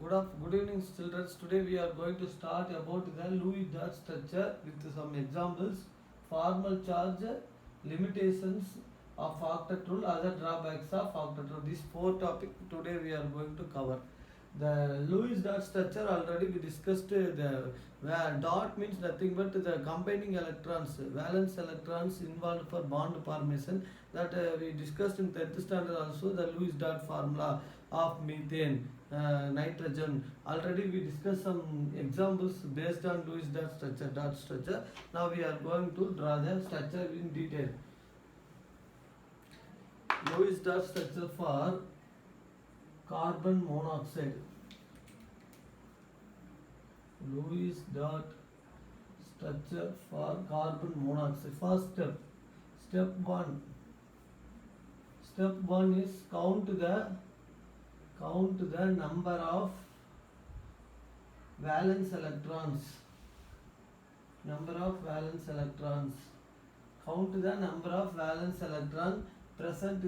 Good evening, children. Today we are going to start about the Lewis dot structure with some examples, formal charge, limitations of octet rule, other drawbacks of octet rule. These four topics today we are going to cover. The Lewis dot structure already we discussed. The where dot means nothing but the combining electrons, valence electrons involved for bond formation. That we discussed in 10th standard also. The Lewis dot formula of methane, nitrogen. Already we discussed some examples based on Lewis dot structure. Now we are going to draw the structure in detail. Lewis dot structure for carbon monoxide. Lewis dot structure for carbon monoxide. First step. Step 1. Step 1 is count the number of valence electrons. Number of valence electrons. Count the number of valence electrons present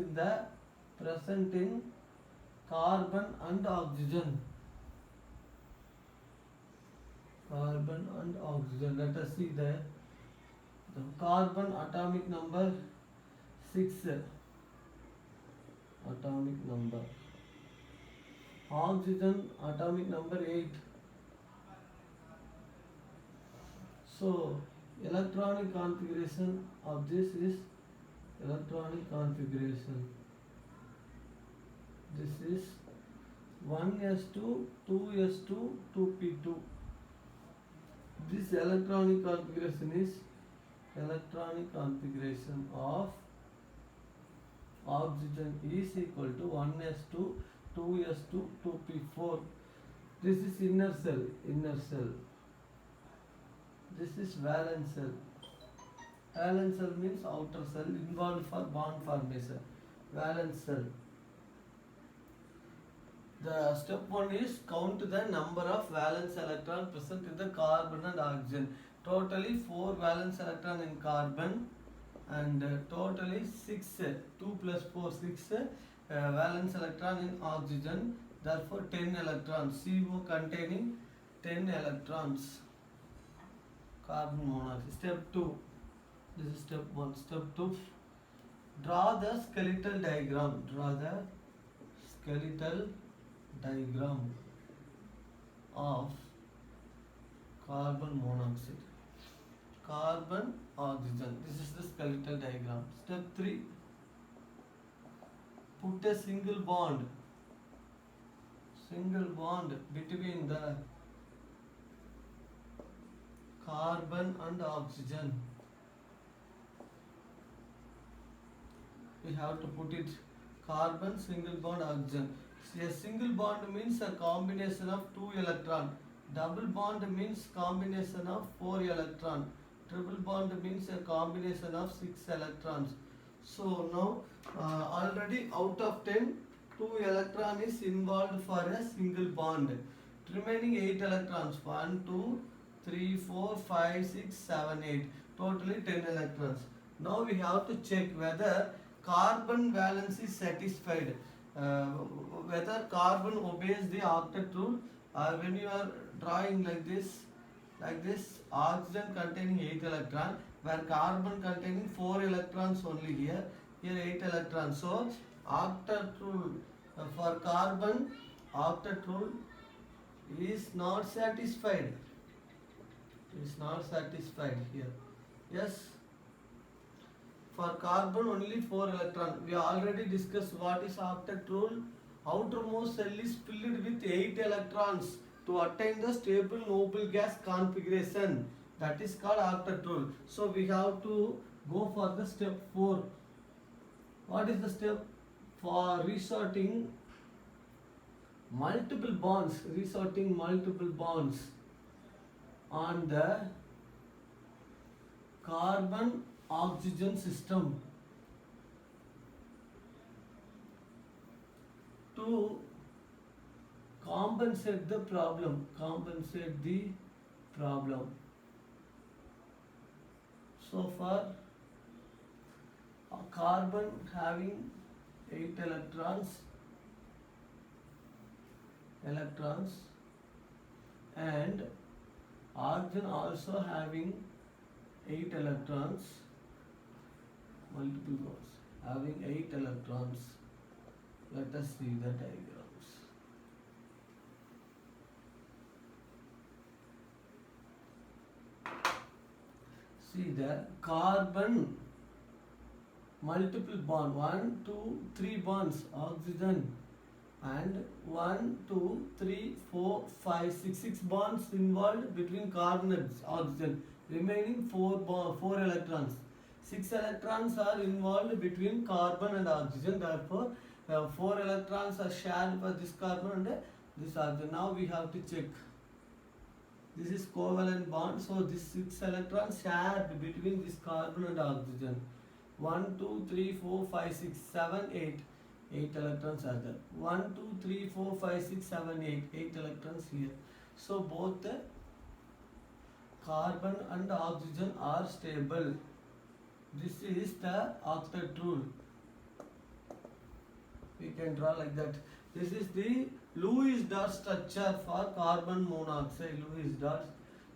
in carbon and oxygen. Carbon and oxygen. Let us see the carbon atomic number 6. Atomic number. Oxygen atomic number 8. So electronic configuration of this is electronic configuration. This is 1s2, 2s2, 2p2. This electronic configuration is electronic configuration of oxygen is equal to 1s2, 2s2, 2p4. This is inner cell. This is valence cell. Valence cell means outer cell involved for bond formation. Valence cell. The step 1 is count the number of valence electrons present in the carbon and oxygen. Totally 4 valence electrons in carbon and totally 6, 2 plus 4, 6 valence electrons in oxygen. Therefore 10 electrons. CO containing 10 electrons. Carbon monoxide. Step 2. This is step 1. Step 2. Draw the skeletal diagram. Draw the skeletal diagram of carbon monoxide. Carbon, oxygen. This is the skeletal diagram. Step 3. Put a single bond between the carbon and oxygen. We have to put it carbon, single bond, oxygen. A single bond means a combination of 2 electrons. Double bond means combination of 4 electrons. Triple bond means a combination of 6 electrons. So now already out of 10, 2 electron is involved for a single bond. Remaining 8 electrons. 1, 2, 3, 4, 5, 6, 7, 8. Totally 10 electrons. Now we have to check whether carbon valence is satisfied. Whether carbon obeys the octet rule. When you are drawing like this, oxygen containing 8 electrons, where carbon containing 4 electrons only here 8 electrons. So octet rule for carbon, octet rule is not satisfied. Is not satisfied here. Yes. For carbon only 4 electrons. We already discussed what is octet rule. Outermost cell is filled with 8 electrons to attain the stable noble gas configuration. That is called octet rule. So we have to go for the step 4. What is the step? For resorting multiple bonds. Resorting multiple bonds on the carbon oxygen system to compensate the problem. So far carbon having 8 electrons, electrons, and oxygen also having 8 electrons, multiple bonds having 8 electrons. Let us see the diagrams. See the carbon multiple bond, 1, 2, 3 bonds, oxygen, and 1, 2, 3, 4, 5, 6 bonds involved between carbon and oxygen. Remaining 4 electrons. 6 electrons are involved between carbon and oxygen. Therefore, 4 electrons are shared by this carbon and this oxygen. Now we have to check. This is covalent bond. So this 6 electrons shared between this carbon and oxygen. 1, 2, 3, 4, 5, 6, 7, 8. 8 electrons are there. 1, 2, 3, 4, 5, 6, 7, 8. 8 electrons here. So both the carbon and oxygen are stable. This is the octet rule. We can draw like that. This is the Lewis dot structure for carbon monoxide. Lewis dot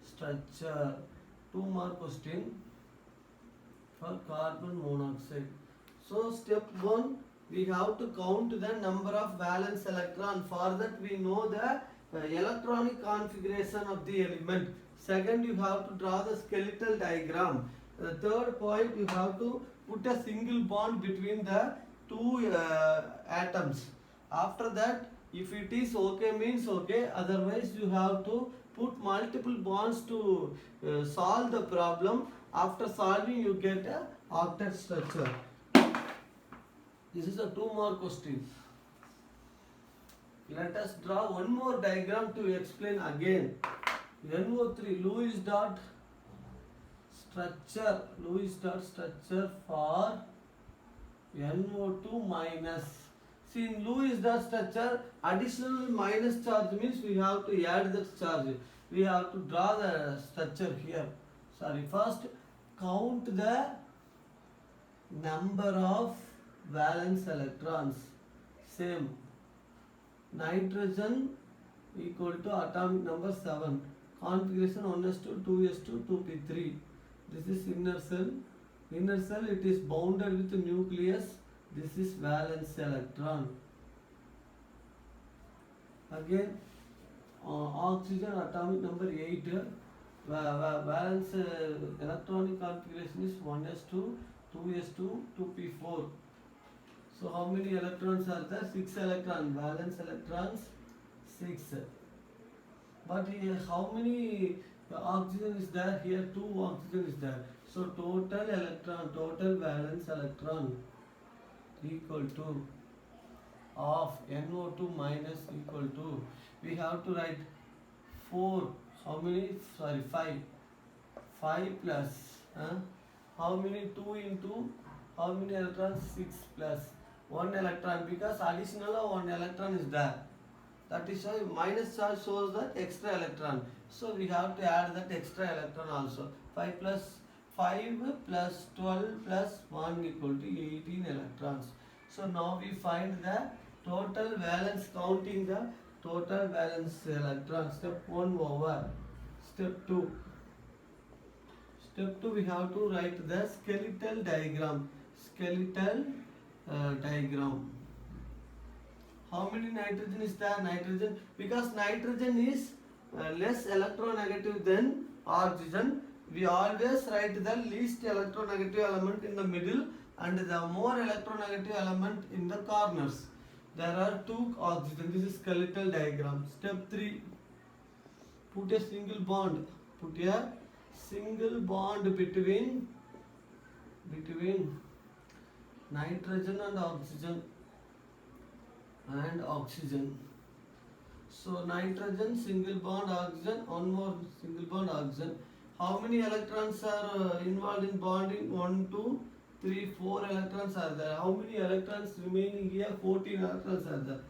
structure. 2 mark question for carbon monoxide. So step 1, we have to count the number of valence electron. For that we know the electronic configuration of the element. Second, you have to draw the skeletal diagram. The third point, you have to put a single bond between the two atoms. After that, if it is okay means okay, otherwise you have to put multiple bonds to solve the problem. After solving, you get a octet structure. This is a 2 more question. Let us draw one more diagram to explain again. NO3, Lewis dot structure. Lewis dot structure for NO2 minus. See, in Lewis dot structure, additional minus charge means we have to add the charge. We have to draw the structure here. Sorry, first count the number of valence electrons. Same. Nitrogen equal to atomic number 7. Configuration 1s2, 2s2, 2p3. This is inner cell. Inner cell, it is bounded with the nucleus. This is valence electron. Again, oxygen atomic number 8. Valence electronic configuration is 1s2, 2s2, 2p4. So how many electrons are there? 6 electrons. Valence electrons 6. But here how many oxygen is there? Here 2 oxygen is there. So total electron, total valence electron equal to of NO2 minus equal to, we have to write 4. How many? Sorry, 5. 5 plus how many? 2 into how many electrons? 6 plus 1 electron, because additional 1 electron is there. That is why minus charge shows that extra electron. So we have to add that extra electron also. 5 plus 5 plus 12 plus 1 equal to 18 electrons. So now we find the total valence, counting the total valence electrons. Step 1 over. Step 2. Step 2, we have to write the skeletal diagram. Skeletal diagram. How many nitrogen is there? Nitrogen, because nitrogen is less electronegative than oxygen, we always write the least electronegative element in the middle and the more electronegative element in the corners. There are 2 oxygen. This is skeletal diagram. Step 3, put a single bond. Put a single bond between nitrogen and oxygen. So nitrogen, single bond oxygen, one more single bond oxygen. How many electrons are involved in bonding? 1, 2, 3, 4 electrons are there. How many electrons remaining here? 14 electrons are there.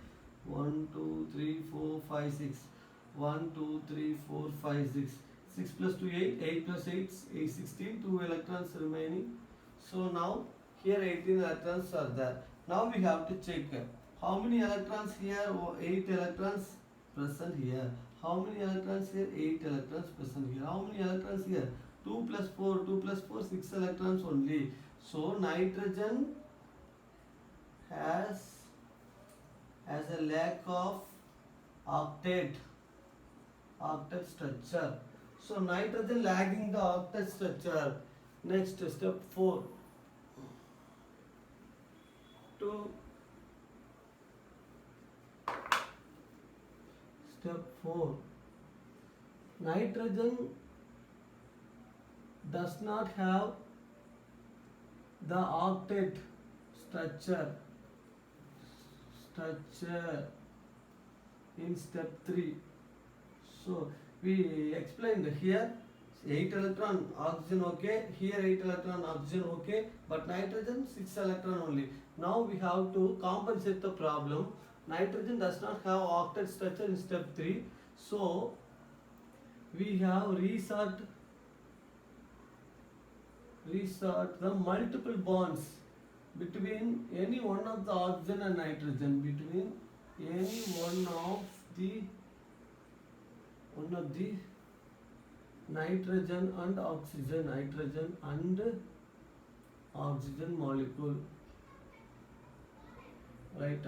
1, 2, 3, 4, 5, 6. 1, 2, 3, 4, 5, 6. 6 plus 2, 8. 8 plus 8, 8, 16. 2 electrons remaining. So now here 18 electrons are there. Now we have to check how many electrons here. 8 electrons. present here. How many electrons here? 8 electrons present here. How many electrons here? 2 plus 4, 2 plus 4, 6 electrons only. So nitrogen has a lack of octet structure. So nitrogen lacking the octet structure. Next step 4. Step 4. Nitrogen does not have the octet structure in step 3. So we explained here 8 electron oxygen okay, here 8 electron oxygen okay, but nitrogen 6 electron only. Now we have to compensate the problem. Nitrogen does not have octet structure in step 3, so we have resort the multiple bonds between any one of the oxygen and nitrogen, between any one of the nitrogen and oxygen molecule, right?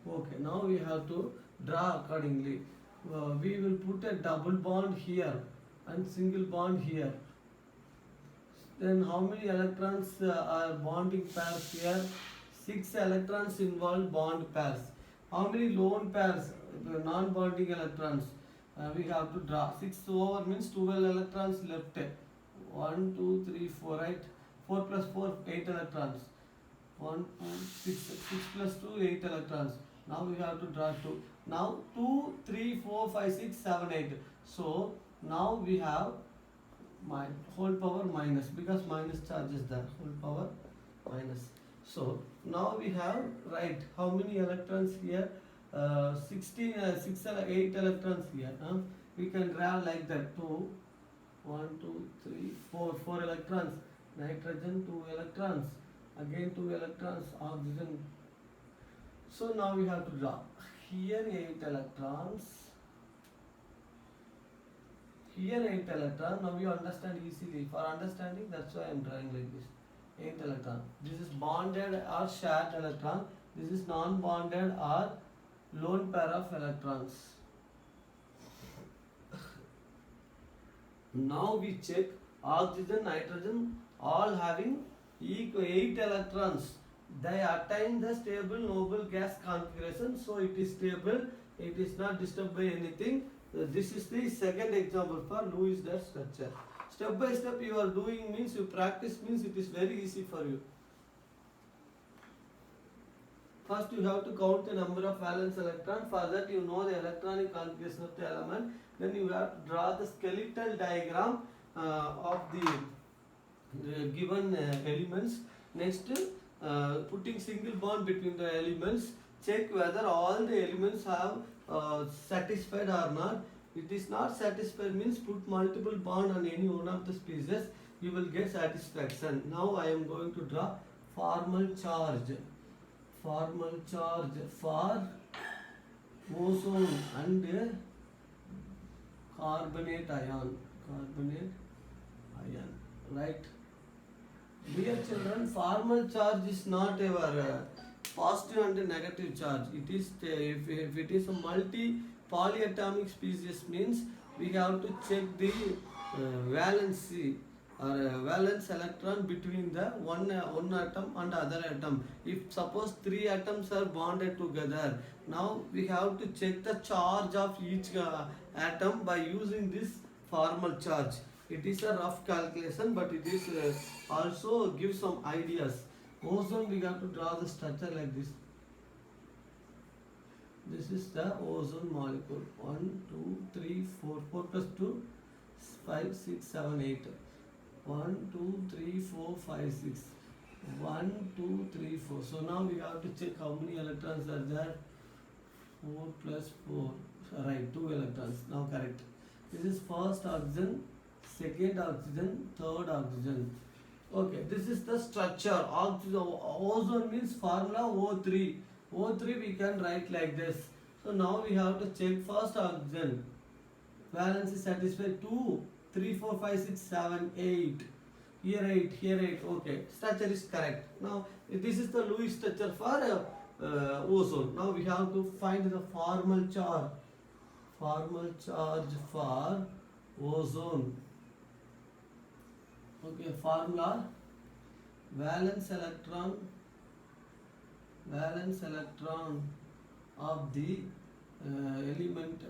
Okay, now we have to draw accordingly. We will put a double bond here and single bond here. Then how many electrons are bonding pairs here? 6 electrons involve bond pairs. How many lone pairs, non-bonding electrons? We have to draw. 6 over means 12 electrons left. 1, 2, 3, 4, right? 4 plus 4, 8 electrons. 1, 2, 6. 6 plus 2, 8 electrons. Now we have to draw 2. Now 2, 3, 4, 5, 6, 7, 8. So now we have my whole power minus, because minus charge is there, whole power minus. So now we have, right, how many electrons here? 8 electrons here. We can draw like that. 2, 1, 2, 3, 4 electrons. Nitrogen 2 electrons. Again 2 electrons. Oxygen. So now we have to draw. Here 8 electrons. Here 8 electron. Now you understand easily. For understanding, that's why I am drawing like this. 8 electron. This is bonded or shared electron. This is non-bonded or lone pair of electrons. Now we check oxygen, nitrogen, all having equal 8 electrons. They attain the stable noble gas configuration. So it is stable. It is not disturbed by anything. This is the second example for Lewis-Dart structure. Step by step you are doing means, you practice means, it is very easy for you. First you have to count the number of valence electron. For that you know the electronic configuration of the element. Then you have to draw the skeletal diagram of the given elements. Next, putting single bond between the elements. Check whether all the elements have satisfied or not. It is not satisfied means put multiple bond on any one of the species. You will get satisfaction. Now I am going to draw formal charge. Formal charge for ozone and carbonate ion. Right? Dear children, formal charge is not our positive and negative charge. It is if it is a multi polyatomic species means we have to check the valency or valence electron between the one atom and other atom. If suppose 3 atoms are bonded together, now we have to check the charge of each atom by using this formal charge. It is a rough calculation, but it is also gives some ideas. Ozone, we have to draw the structure like this. This is the ozone molecule. 1, 2, 3, 4. 4 plus 2, 5, 6, 7, 8. 1, 2, 3, 4, 5, 6. 1, 2, 3, 4. So now we have to check how many electrons are there. 4 plus 4. Right, 2 electrons. Now correct. This is first oxygen, second oxygen, third oxygen. Okay, this is the structure. Ozone means formula O3. O3 we can write like this. So now we have to check first oxygen. Valence is satisfied 2, 3, 4, 5, 6, 7, 8. Here 8, here 8. Okay, structure is correct. Now this is the Lewis structure for ozone. Now we have to find the formal charge. Formal charge for ozone. Okay, formula: valence electron of the element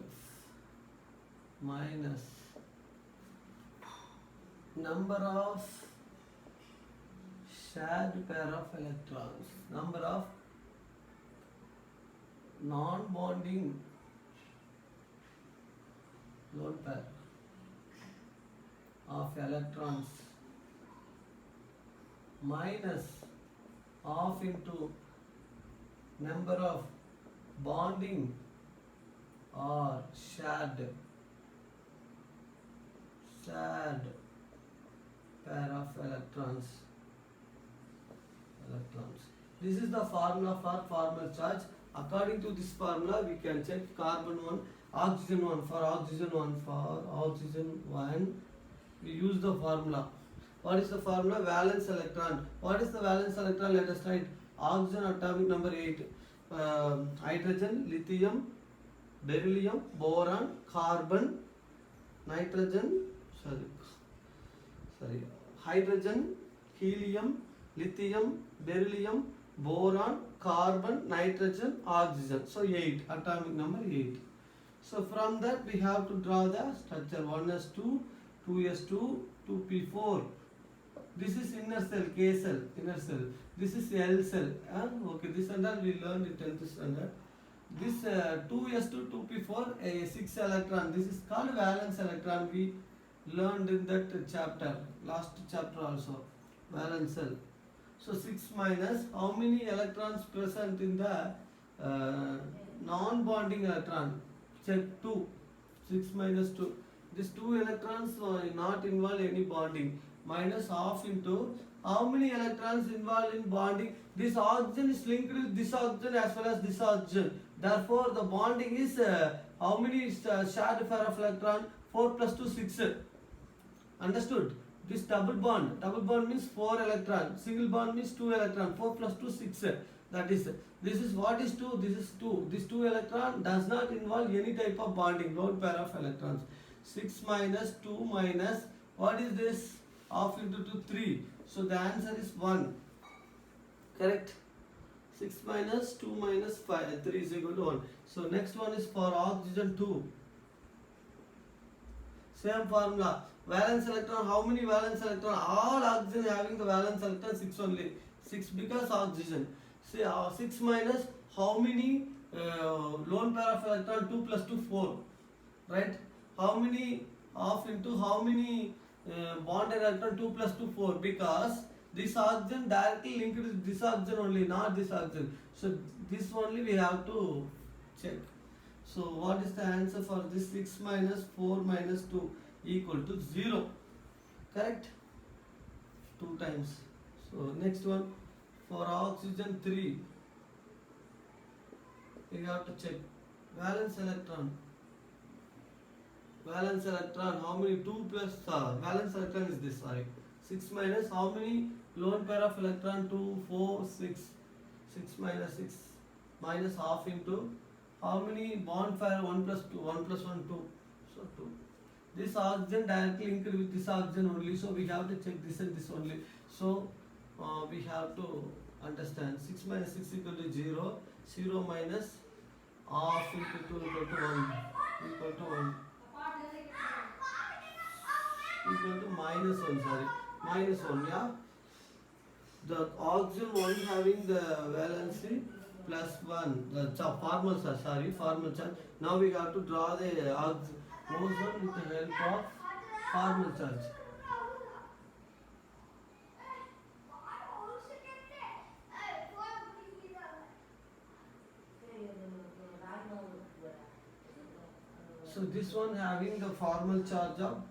minus number of shared pair of electrons, number of non-bonding lone pair of electrons minus half into number of bonding or shared pair of electrons. This is the formula for formal charge. According to this formula, we can check carbon 1, oxygen 1. For oxygen 1, we use the formula. What is the formula? Valence electron. What is the valence electron? Let us write. Oxygen atomic number 8. Hydrogen, lithium, beryllium, boron, carbon, nitrogen, hydrogen, helium, lithium, beryllium, boron, carbon, nitrogen, oxygen. So 8, atomic number 8. So from that we have to draw the structure. 1s2, 2s2, 2p4. This is inner cell, K cell, inner cell. This is L cell. Okay, this and that we learned in 10th standard. This 2s2, 2p4, a 6 electron. This is called valence electron. We learned in that chapter, last chapter also, valence cell. So 6 minus, how many electrons present in the non-bonding electron? Check 2. 6 minus 2. These 2 electrons not involve any bonding. Minus half into how many electrons involved in bonding? This oxygen is linked with this oxygen as well as this oxygen. Therefore, the bonding is how many shared pair of electron? 4 plus 2, 6. Understood? This double bond means 4 electron. Single bond means 2 electron. 4 plus 2, 6. That is, this is what is 2? This is 2. This 2 electron does not involve any type of bonding, lone pair of electrons. 6 minus 2 minus, what is this? Half into 2, 3. So the answer is 1. Correct? 6 minus 2 minus 5, 3 is equal to 1. So next one is for oxygen 2. Same formula. Valence electron, how many valence electron? All oxygen having the valence electron 6 only. 6 because oxygen. Say 6 minus how many lone pair of electron? 2 plus 2, 4. Right? How many half into how many bonded electron? 2 plus 2, 4. Because this oxygen directly linked with this oxygen only, not this oxygen. So this only we have to check. So what is the answer for this? 6 minus 4 minus 2 equal to 0. Correct? 2 times. So next one for oxygen 3. We have to check valence electron. Valence electron, how many? 2 plus valence electron is this, sorry. 6 minus how many lone pair of electron? 2, 4, 6. 6 minus 6 minus half into how many bond pair? 1 plus 2, 1 plus 1, 2. So 2. This oxygen directly linked with this oxygen only, so we have to check this and this only. So we have to understand 6 minus 6 equal to 0. 0 minus half into 2 equal to 1. Equal to 1. Equal to minus 1, sorry. Minus 1, yeah. The oxygen 1 having the valency plus 1. The formal charge, sorry, formal charge. Now we have to draw the ozone with the help of formal charge. So this one having the formal charge of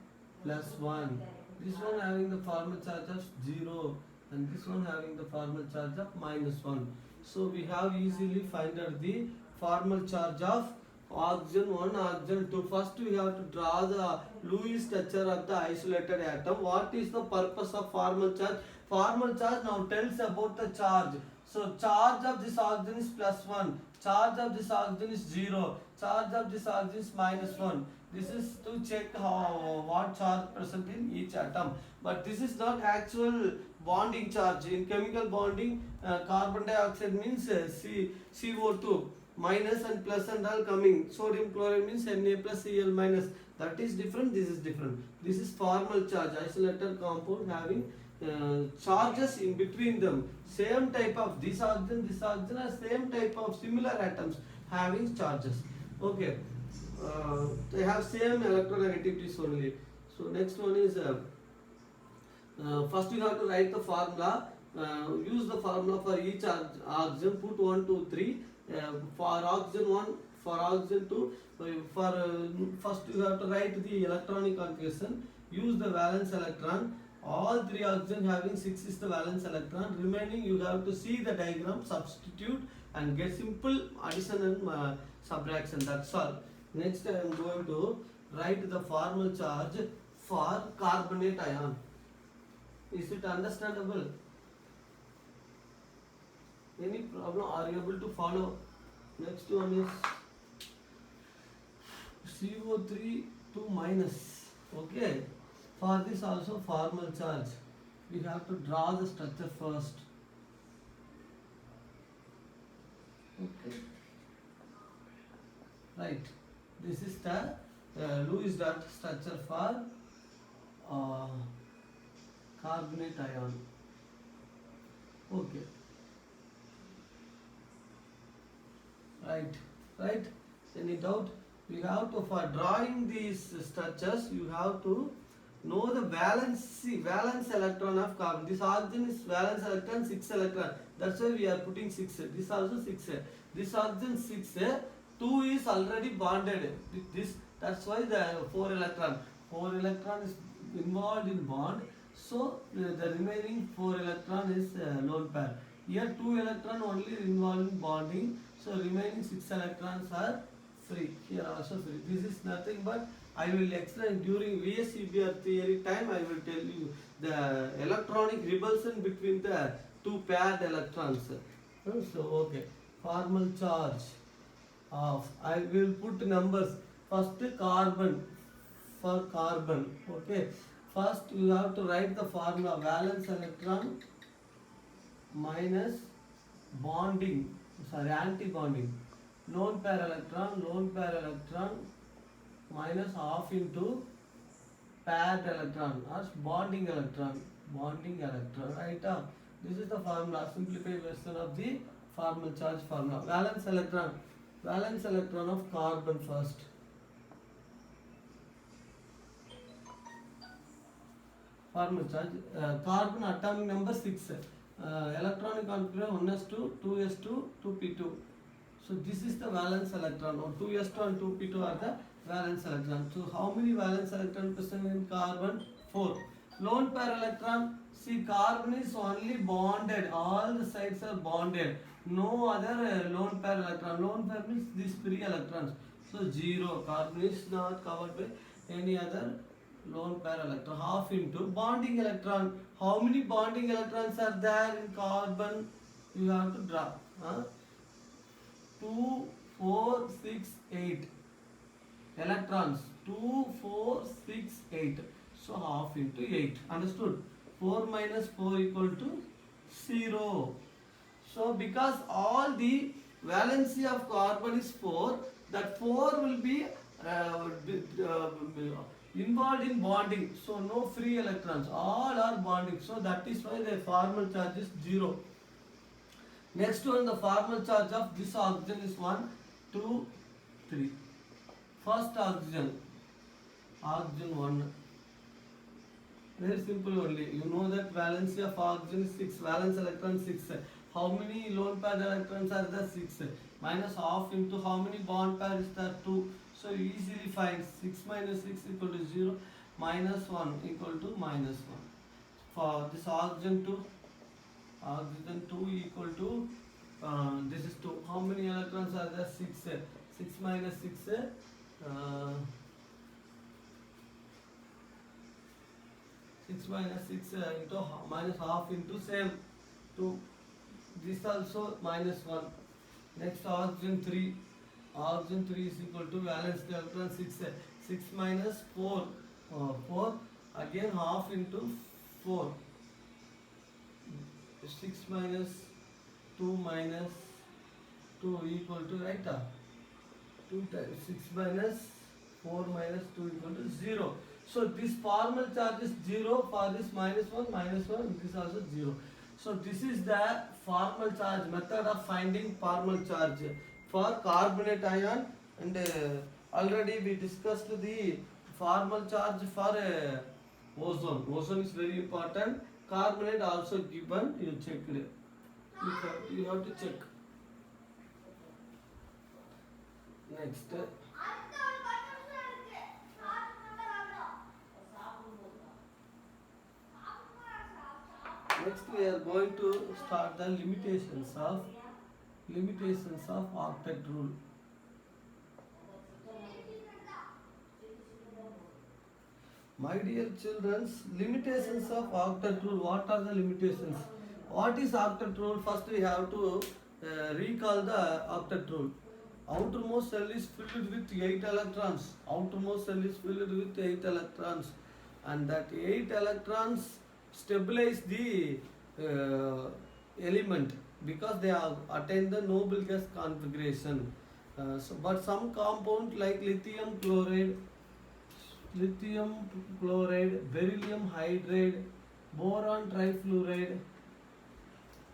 plus 1. This one having the formal charge of 0. And this one having the formal charge of minus 1. So we have easily find out the formal charge of oxygen 1, oxygen 2. First we have to draw the Lewis structure of the isolated atom. What is the purpose of formal charge? Formal charge now tells about the charge. So charge of this oxygen is +1, charge of this oxygen is 0, charge of this oxygen is -1. This is to check what charge present in each atom. But this is not actual bonding charge. In chemical bonding, carbon dioxide means CO2 minus and plus and all coming. Sodium chloride means Na plus Cl minus. That is different. This is different. This is formal charge. Isolated compound having charges in between them. Same type of this oxygen are same type of similar atoms having charges. Okay. They have same electronegativities only. So next one is first you have to write the formula. Use the formula for each oxygen. Put 1, 2, 3. For oxygen 1, for oxygen 2. First you have to write the electronic configuration. Use the valence electron. All 3 oxygen having 6 is the valence electron. Remaining you have to see the diagram, substitute and get simple addition and subtraction. That's all. Next I am going to write the formal charge for carbonate ion. Is it understandable? Any problem? Are you able to follow? Next one is CO3 2 minus. Okay. For this also formal charge. We have to draw the structure first. Okay. Right. This is the Lewis dot structure for carbonate ion. Okay. Right. Any doubt? You have to, for drawing these structures, you have to know the valence electron of carbon. This oxygen is valence electron 6 electron. That's why we are putting 6. This also 6. This oxygen 6. 2 is already bonded with this. That's why the 4 electron. 4 electron is involved in bond. So the remaining 4 electron is lone pair. Here 2 electron only involved in bonding. So remaining 6 electrons are free. Here also free. This is nothing but I will explain during VSEBR theory time. I will tell you the electronic repulsion between the 2 paired electrons. So okay. Formal charge of, I will put numbers. First carbon, for carbon. Okay. First you have to write the formula. Valence electron minus bonding, anti-bonding. Lone pair electron minus half into paired electron or bonding electron, right? This is the formula, simplified version of the formal charge formula. Valence electron of carbon first. Formal charge, carbon atomic number 6, electronic configuration 1s2, 2s2, 2p2. So this is the valence electron, or 2s2 and 2p2 are the valence electron. So how many valence electron present in carbon? 4. Lone pair electron, see carbon is only bonded, all the sides are bonded. No other lone pair electron. Lone pair means these 3 electrons. So 0. Carbon is not covered by any other lone pair electron. Half into bonding electron. How many bonding electrons are there in carbon? You have to draw. 2, 4, 6, 8 electrons. 2, 4, 6, 8. So half into 8. Understood? 4 minus 4 equal to 0. So because all the valency of carbon is 4, that 4 will be involved in bonding. So no free electrons. All are bonding. So that is why the formal charge is 0. Next one, the formal charge of this oxygen is 1, 2, 3. First oxygen 1. Very simple only. You know that valency of oxygen is 6, valence electron 6. How many lone pair electrons are there? 6. Minus half into how many bond pair is there? 2. So you easily find 6 minus 6 equal to 0. Minus 1 equal to minus 1. For this oxygen 2 equal to This is 2. How many electrons are there? 6. 6 minus 6. 6 minus 6 into minus half into same 2. This also minus 1. Next oxygen 3. Oxygen 3 is equal to valence electron 6. 6 minus 4. 4. Again half into 4. 6 minus 2 minus 2 equal to, right? 2 times 6 minus 4 minus 2 equal to 0. So this formal charge is 0 for this minus 1, this is also 0. So this is the formal charge method of finding formal charge for carbonate ion, and already we discussed the formal charge for ozone. Ozone is very important. Carbonate also given, you check it. You have to check. Next. Next we are going to start the limitations of octet rule. My dear children, limitations of octet rule. What are the limitations? What is octet rule? First we have to recall the octet rule. Outermost cell is filled with 8 electrons. Outermost cell is filled with 8 electrons, and that 8 electrons stabilize the element because they have attained the noble gas configuration. But some compound like lithium chloride, beryllium hydride, boron trifluoride,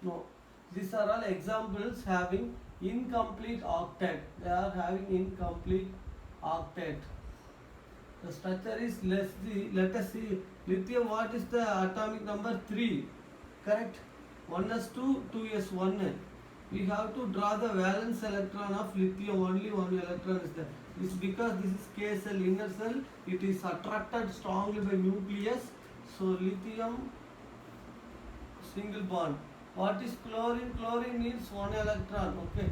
no, these are all examples having incomplete octet. They are having incomplete octet. The structure is less. Let us see. Lithium, what is the atomic number? 3. Correct? 1s2, 2s1. We have to draw the valence electron of lithium. Only one electron is there. It's because this is K cell, inner cell. It is attracted strongly by nucleus. So lithium single bond. What is chlorine? Chlorine needs 1 electron. Okay.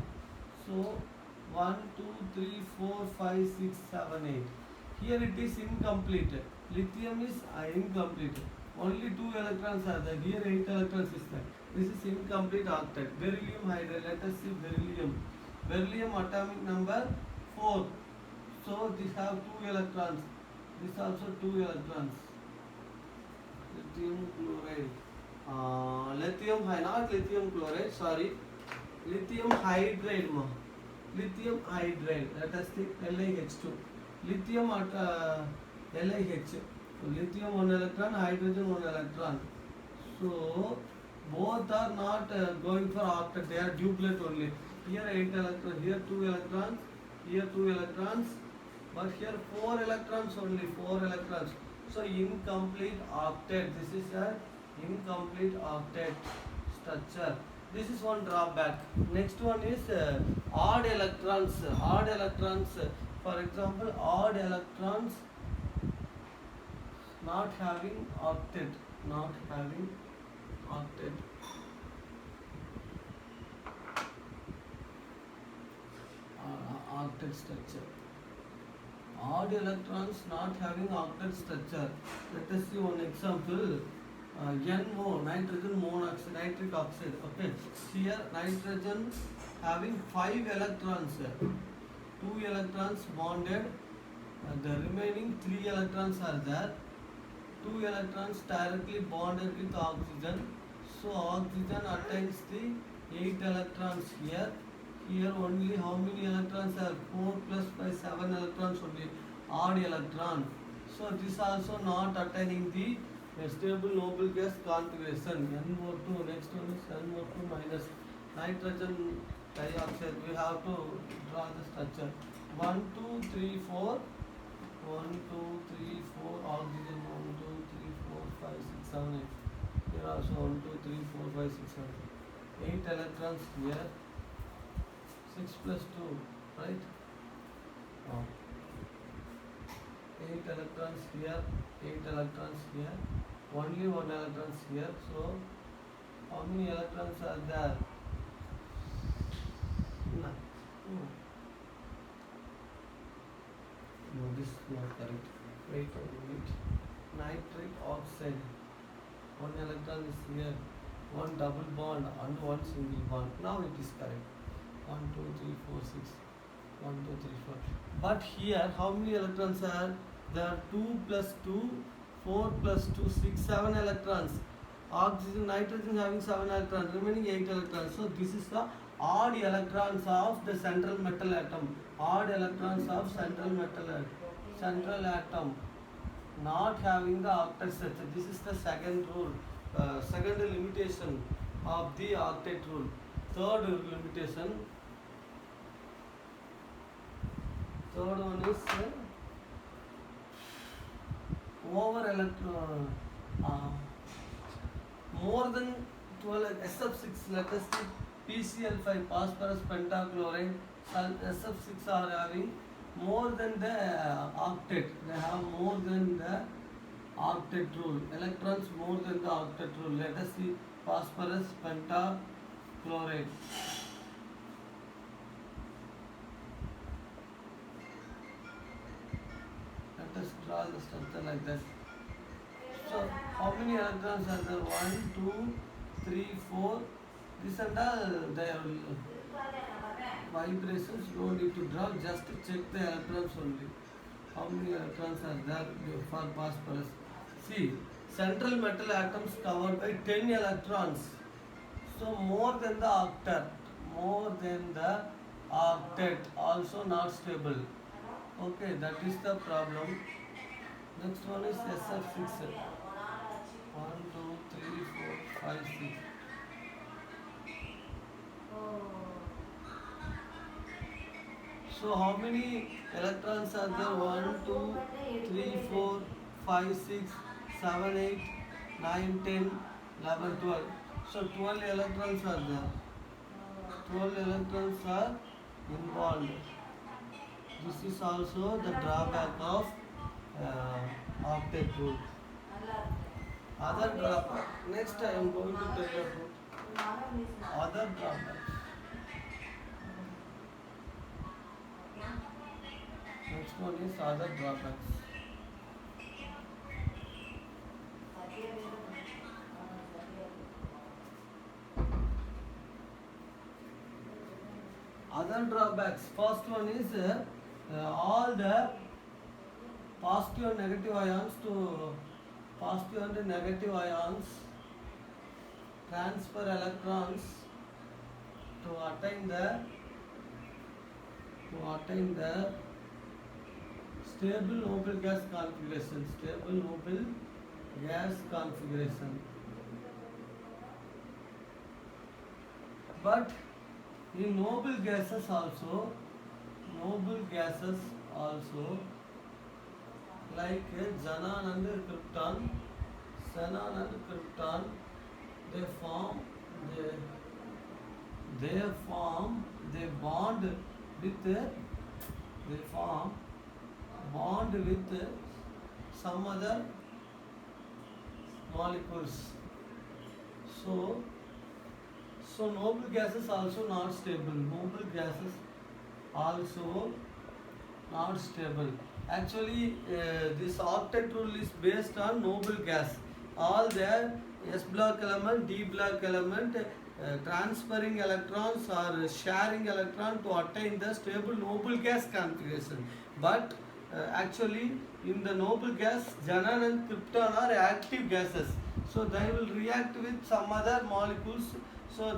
So 1, 2, 3, 4, 5, 6, 7, 8. Here it is incomplete. Lithium is incomplete. Only 2 electrons are there. Here 8 electrons is there. This is incomplete octet. Beryllium hydride. Let us see beryllium. Beryllium atomic number 4. So this have 2 electrons. This also 2 electrons. Lithium chloride. Not lithium chloride. Sorry. Lithium hydride. Lithium hydride. Let us see LiH2. Lithium at LiH. So lithium 1 electron, hydrogen 1 electron. So both are not going for octet. They are duplet only. Here 8 electrons, here 2 electrons, here 2 electrons, but here 4 electrons only. 4 electrons. So incomplete octet. This is an incomplete octet structure. This is one drawback. Next one is odd electrons. Odd electrons. For example, odd electrons not having octet. Not having octet. Octet structure. Odd electrons not having octet structure. Let us see one example. NO, nitrogen monoxide, nitric oxide. Okay, here nitrogen having 5 electrons. 2 electrons bonded. The remaining 3 electrons are there. 2 electrons directly bonded with oxygen. So oxygen attains the 8 electrons here. Here only how many electrons are? 4 plus by 7 electrons only. Odd electron. So this also not attaining the stable noble gas configuration. NO2. Next one is NO2 minus nitrogen dioxide. We have to draw the structure. 1, 2, 3, 4. 1, 2, 3, 4. Oxygen 1, 2, 3, 4, 5, 6, 7, 8. Here also 1, 2, 3, 4, 5, 6, 7. 8 electrons here. 6 plus 2, right? 8 electrons here, 8 electrons here, only 1 electrons here. So how many electrons are there? Oh, no, this is not correct. Wait a minute. Nitric oxide. One electron is here, one double bond and one single bond. Now it is correct. 1, 2, 3, 4, 6. 1, 2, 3, 4. But here, how many electrons are there? Are 2 plus 2, 4 plus 2, 6, 7 electrons. Oxygen, nitrogen having 7 electrons, remaining 8 electrons. So this is the odd electrons of the central metal atom. Odd electrons of central atom not having the octet structure. This is the second rule, second limitation of the octet rule. Third limitation. Third one is over electron. More than 12 SF6, let us take PCl5, phosphorus pentachloride, SF6 are having more than the octet. They have more than the octet rule. Electrons more than the octet rule. Let us see phosphorus pentachloride. Let us draw the structure like that. So, how many electrons are there? 1, 2, 3, 4. This and all the vibrations you don't need to draw, just check the electrons only. How many electrons are there for phosphorus? See, central metal atoms covered by 10 electrons. So, more than the octet. More than the octet. Also not stable. Okay, that is the problem. Next one is SF6. 1, 2, 3, 4, 5, 6. So how many electrons are there? 1, 2, 3, 4, 5, 6, 7, 8, 9, 10, 11, 12. So 12 electrons are there. 12 electrons are involved. This is also the drawback of octet rule. Other drawback. Next I am going to tell you about other drawbacks. Next one is other drawbacks. Other drawbacks. First one is all the positive and negative ions to positive and negative ions transfer electrons to attain the stable noble gas configuration. Stable noble gas configuration. But in noble gases also, like xenon and krypton, they form bond with some other molecules. So noble gases also not stable. Noble gases also not stable. Actually, this octet rule is based on noble gas. All the S block element, D block element, transferring electrons or sharing electron to attain the stable noble gas configuration. But actually, in the noble gas, xenon and krypton are active gases. So they will react with some other molecules. So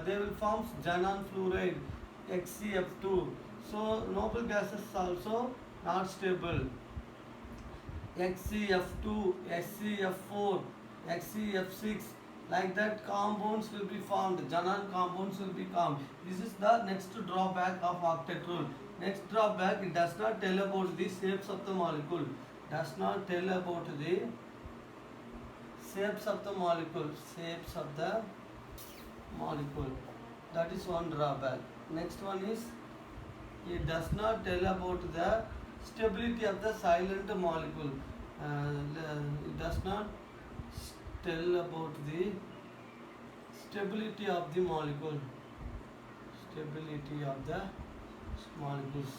they will form xenon fluoride, XCF2. So noble gases also not stable. XCF2, SCF4, XCF6, like that compounds will be formed. Xenon compounds will be formed. This is the next drawback of octet rule. Next drawback, it does not tell about the shapes of the molecule. Does not tell about the shapes of the molecule. Shapes of the molecule. That is one drawback. Next one is, it does not tell about the stability of the silent molecule. It does not tell about the stability of the molecule. Stability of the molecules.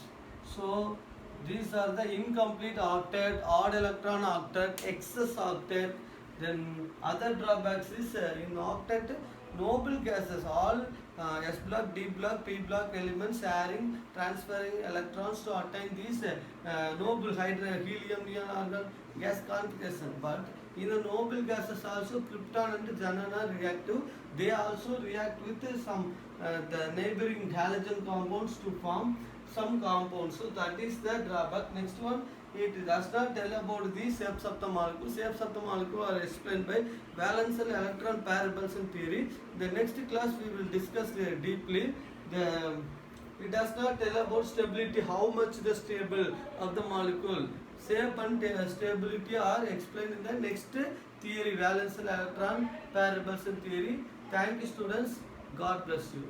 So these are the incomplete octet, odd electron octet, excess octet. Then other drawbacks is in octet noble gases, all S block, D block, P block elements sharing, transferring electrons to attain these noble helium, neon, argon gas configuration. But in the noble gases also krypton and xenon are reactive. They also react with some the neighboring halogen compounds to form some compounds. So that is the drawback. Next one, it does not tell about the shapes of the molecule. Shapes of the molecule are explained by valence and electron pair repulsion theory. The next class we will discuss deeply. It does not tell about stability, how much the stable of the molecule. Shape and stability are explained in the next theory, valence and electron pair repulsion theory. Thank you, students. God bless you.